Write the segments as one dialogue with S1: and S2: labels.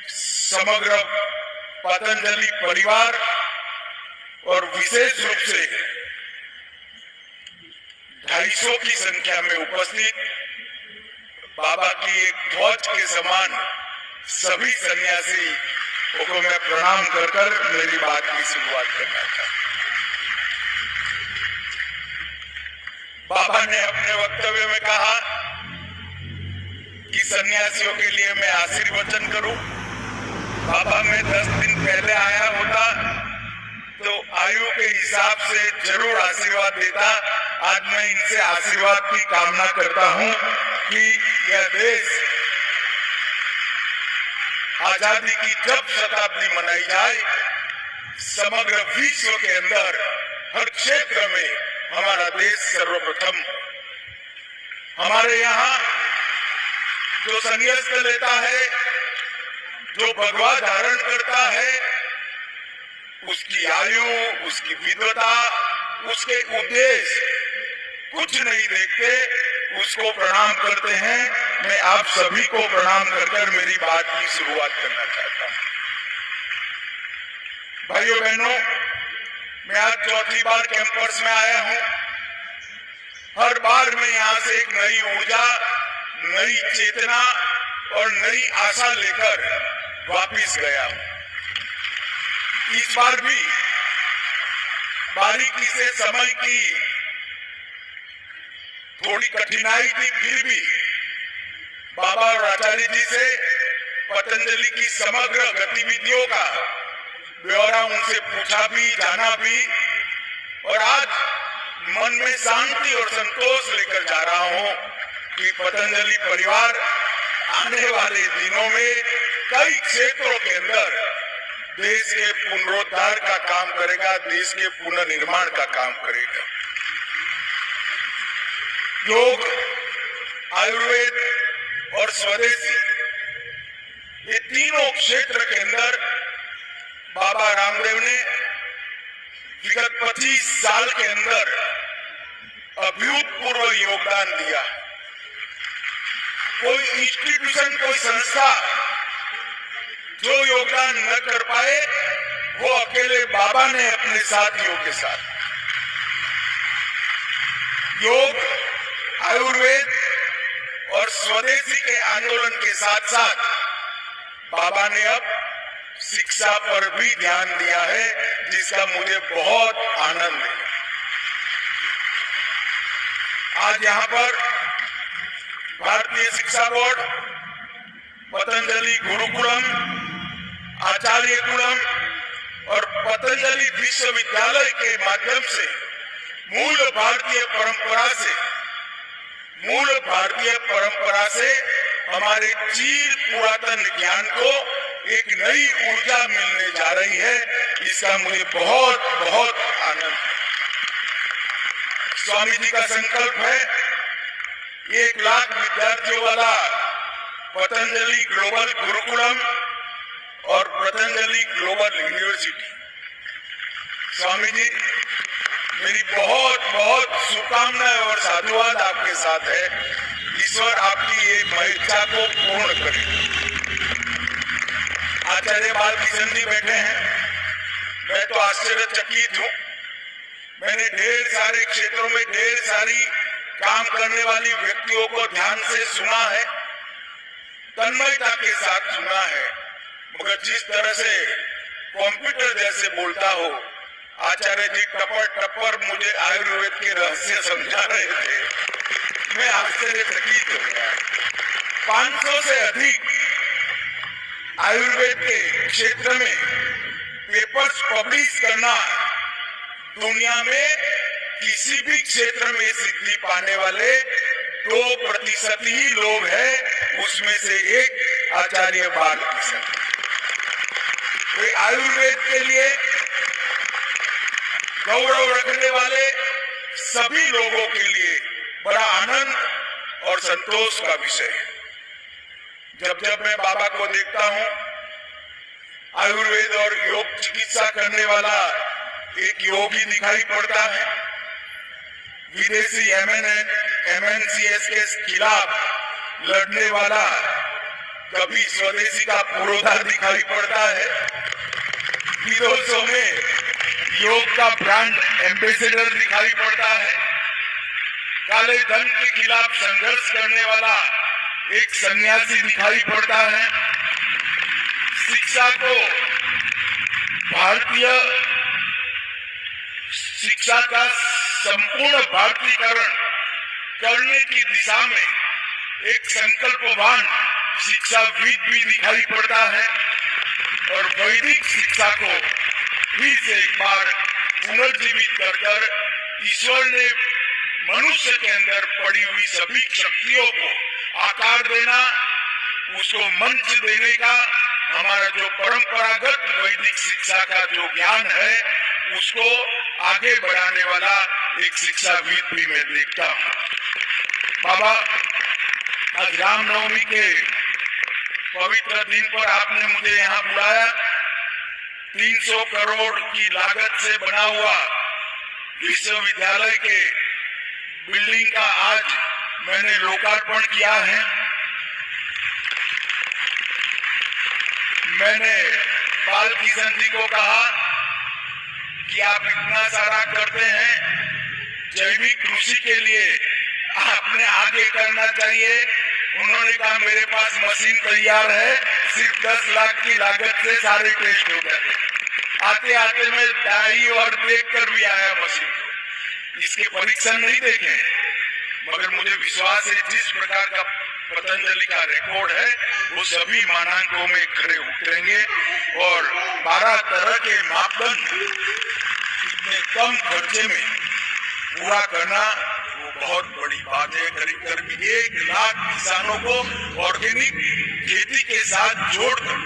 S1: समग्र पतंजलि परिवार और विशेष रूप से 250 की संख्या में उपस्थित बाबा की एक फौज के समान सभी सन्यासी को मैं प्रणाम कर मेरी बात की शुरुआत करना चाहता हूं। बाबा ने अपने वक्तव्य में कहा कि सन्यासियों के लिए मैं आशीर्वचन करूं। बाबा मैं 10 दिन पहले आया होता तो आयु के हिसाब से जरूर आशीर्वाद देता। आज मैं इनसे आशीर्वाद की कामना करता हूं कि यह देश आजादी की जब शताब्दी मनाई जाए, समग्र विश्व के अंदर हर क्षेत्र में हमारा देश सर्वप्रथम। हमारे यहाँ जो संन्यास लेता है, जो भगवा धारण करता है, उसकी आयु, उसकी विद्वता, उसके उद्देश्य कुछ नहीं देखते, उसको प्रणाम करते हैं। मैं आप सभी को प्रणाम कर मेरी बात की शुरुआत करना चाहता हूं। भाइयों बहनों, मैं आज चौथी बार कैंपस में आया हूं। हर बार मैं यहां से एक नई ऊर्जा, नई चेतना और नई आशा लेकर वापिस गया हूं। इस बार भी बारीकी से समय की थोड़ी कठिनाई थी, फिर भी बाबा और आचार्य जी से पतंजलि की समग्र गतिविधियों का ब्यौरा उनसे पूछा भी, जाना भी, और आज मन में शांति और संतोष लेकर जा रहा हूं कि पतंजलि परिवार आने वाले दिनों में कई क्षेत्रों के अंदर देश के पुनरुद्धार का काम करेगा, देश के पुनर्निर्माण का काम करेगा। योग, आयुर्वेद और स्वदेशी, ये तीनों क्षेत्र के अंदर बाबा रामदेव ने विगत 25 साल के अंदर अभूतपूर्व योगदान दिया। कोई इंस्टीट्यूशन, कोई संस्था जो योगदान न कर पाए, वो अकेले बाबा ने अपने साथियों के साथ। योग, आयुर्वेद और स्वदेशी के आंदोलन के साथ साथ बाबा ने अब शिक्षा पर भी ध्यान दिया है, जिसका मुझे बहुत आनंद है। आज यहाँ पर भारतीय शिक्षा बोर्ड, पतंजलि गुरुकुलम, आचार्य कुलम और पतंजलि विश्वविद्यालय के माध्यम से मूल भारतीय परंपरा से हमारे चीर पुरातन ज्ञान को एक नई ऊर्जा मिलने जा रही है। इसका मुझे बहुत बहुत आनंद है। स्वामी जी का संकल्प है 1 लाख विद्यार्थियों वाला पतंजलि ग्लोबल गुरुकुलम और पतंजलि ग्लोबल यूनिवर्सिटी। स्वामी जी, मेरी बहुत बहुत शुभकामनाएं और साधुवाद आपके साथ है। ईश्वर आपकी ये इच्छा को पूर्ण करे। आचार्य बालकिशन जी बैठे हैं, मैं तो आश्चर्यचकित हूं। मैंने ढेर सारे क्षेत्रों में ढेर सारी काम करने वाली व्यक्तियों को ध्यान से सुना है, तन्मयता के साथ सुना है, मगर जिस तरह से कंप्यूटर जैसे बोलता हो, आचार्य जी टपर मुझे आयुर्वेद के रहस्य समझा रहे थे। मैं आश्चर्यचकित हो गया। 500 से अधिक आयुर्वेद के क्षेत्र में पेपर्स पब्लिश करना दुनिया में किसी भी क्षेत्र में सिद्धि पाने वाले 2% ही लोग हैं। उसमें से एक आचार्य बालकिशन। वे आयुर्वेद के लिए गौरव रखने वाले सभी लोगों के लिए बड़ा आनंद और संतोष का विषय है। जब जब मैं बाबा को देखता हूं, आयुर्वेद और योग चिकित्सा करने वाला एक योगी दिखाई पड़ता है। विदेशी MNCs के खिलाफ लड़ने वाला कभी स्वदेशी का पुरोधा दिखाई पड़ता है, विदेशों में योग का ब्रांड एम्बेसडर दिखाई पड़ता है, काले धन के खिलाफ संघर्ष करने वाला एक सन्यासी दिखाई पड़ता है। शिक्षा को भारतीय शिक्षा का संपूर्ण भारतीयकरण करने की दिशा में एक संकल्पवान शिक्षाविद भी दिखाई पड़ता है और वैदिक शिक्षा को फिर से एक बार पुनर्जीवित कर ईश्वर ने मनुष्य के अंदर पड़ी हुई सभी शक्तियों को आकार देना, उसको मंच देने का हमारा जो परंपरागत वैदिक शिक्षा का जो ज्ञान है उसको आगे बढ़ाने वाला एक शिक्षाविद भी मैं देखता हूँ। बाबा, आज रामनवमी के पवित्र दिन पर आपने मुझे यहाँ बुलाया। 300 करोड़ की लागत से बना हुआ विश्वविद्यालय के बिल्डिंग का आज मैंने लोकार्पण किया है। मैंने बाल किशन जी को कहा कि आप इतना सारा करते हैं, जैविक कृषि के लिए आपने आगे करना चाहिए। उन्होंने कहा मेरे पास मशीन तैयार है, सिर्फ 10 लाख की लागत से सारे टेस्ट हो जाते। आते आते मैं डाई और देख कर भी आया मशीन को, इसके परीक्षण नहीं देखे, मगर मुझे विश्वास है जिस प्रकार का पतंजलि का रिकॉर्ड है वो सभी मानकों में खड़े उतरेंगे और 12 तरह के मापदंड इतने कम खर्चे में पूरा करना वो बहुत बड़ी बात है। करीब 1 लाख किसानों को ऑर्गेनिक खेती के साथ जोड़कर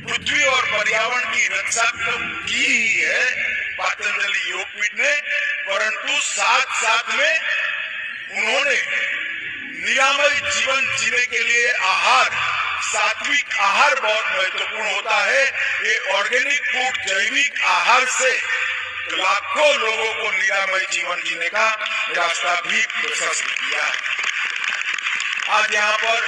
S1: पृथ्वी और पर्यावरण की रक्षा तो की ही है पतंजलि योगपीठ ने, परंतु साथ में उन्होंने निरामय जीवन जीने के लिए आहार, सात्विक आहार बहुत महत्वपूर्ण होता है। ये ऑर्गेनिक फूड, जैविक आहार से लाखों लोगों को निरामय जीवन जीने का रास्ता भी प्रशस्त किया है। आज यहाँ पर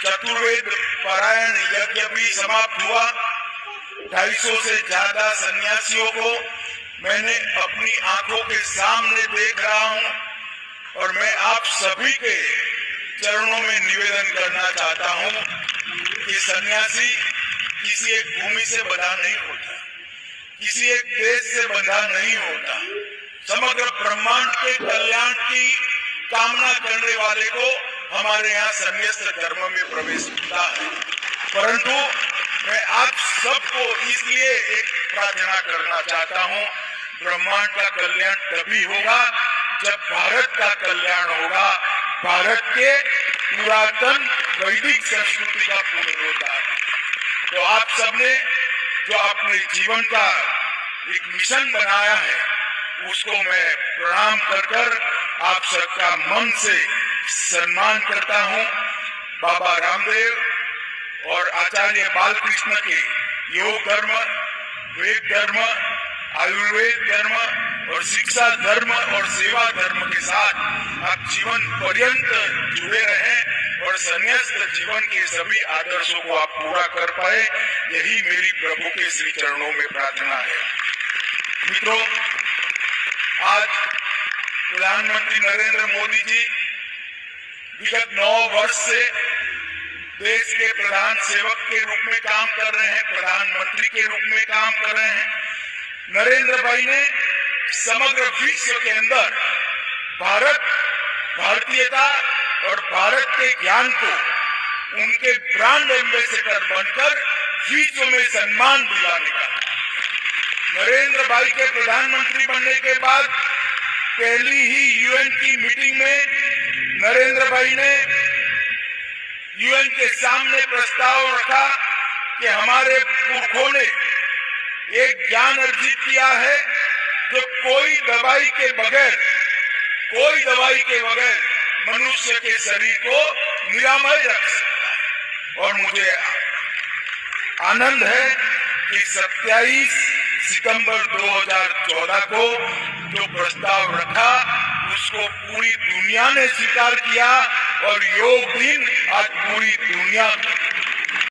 S1: चतुर्वेद पारायण यज्ञ भी समाप्त हुआ। 250 से ज्यादा सन्यासियों को मैंने अपनी आंखों के सामने देख रहा हूँ और मैं आप सभी के चरणों में निवेदन करना चाहता हूँ कि सन्यासी किसी एक भूमि से बंधा नहीं होता, किसी एक देश से बंधा नहीं होता। समग्र ब्रह्मांड के कल्याण की कामना करने वाले को हमारे यहाँ संन्यास्त धर्म में प्रवेश मिलता है। परंतु मैं आप सबको इसलिए एक प्रार्थना करना चाहता हूँ, ब्रह्मांड का कल्याण तभी होगा जब भारत का कल्याण होगा। भारत के पुरातन वैदिक संस्कृति का पुनरुद्धार। तो आप सबने जो अपने जीवन का एक मिशन बनाया है उसको मैं प्रणाम कर आप सबका मन से सम्मान करता हूँ। बाबा रामदेव और आचार्य बालकृष्ण के योग धर्म, वेद धर्म, आयुर्वेद धर्म और शिक्षा धर्म और सेवा धर्म के साथ आप जीवन पर्यंत जुड़े रहें और संन्यास्त जीवन के सभी आदर्शों को आप पूरा कर पाए, यही मेरी प्रभु के श्री चरणों में प्रार्थना है। मित्रों, आज प्रधानमंत्री नरेंद्र मोदी जी विगत 9 वर्ष से देश के प्रधान सेवक के रूप में काम कर रहे हैं, प्रधानमंत्री के रूप में काम कर रहे हैं। नरेंद्र भाई ने समग्र विश्व के अंदर भारत, भारतीयता और भारत के ज्ञान को उनके ब्रांड एम्बेसडर बनकर विश्व में सम्मान दिलाने का। नरेंद्र भाई के प्रधानमंत्री बनने के बाद पहली ही यूएन की मीटिंग में नरेंद्र भाई ने यूएन के सामने प्रस्ताव रखा कि हमारे पुरखों ने एक ज्ञान अर्जित किया है जो कोई दवाई के बगैर मनुष्य के शरीर को निरामय रख सकता है। और मुझे आनंद है कि 27 सितंबर 2014 को जो प्रस्ताव रखा उसको पूरी दुनिया ने स्वीकार किया और योग दिन आज पूरी दुनिया में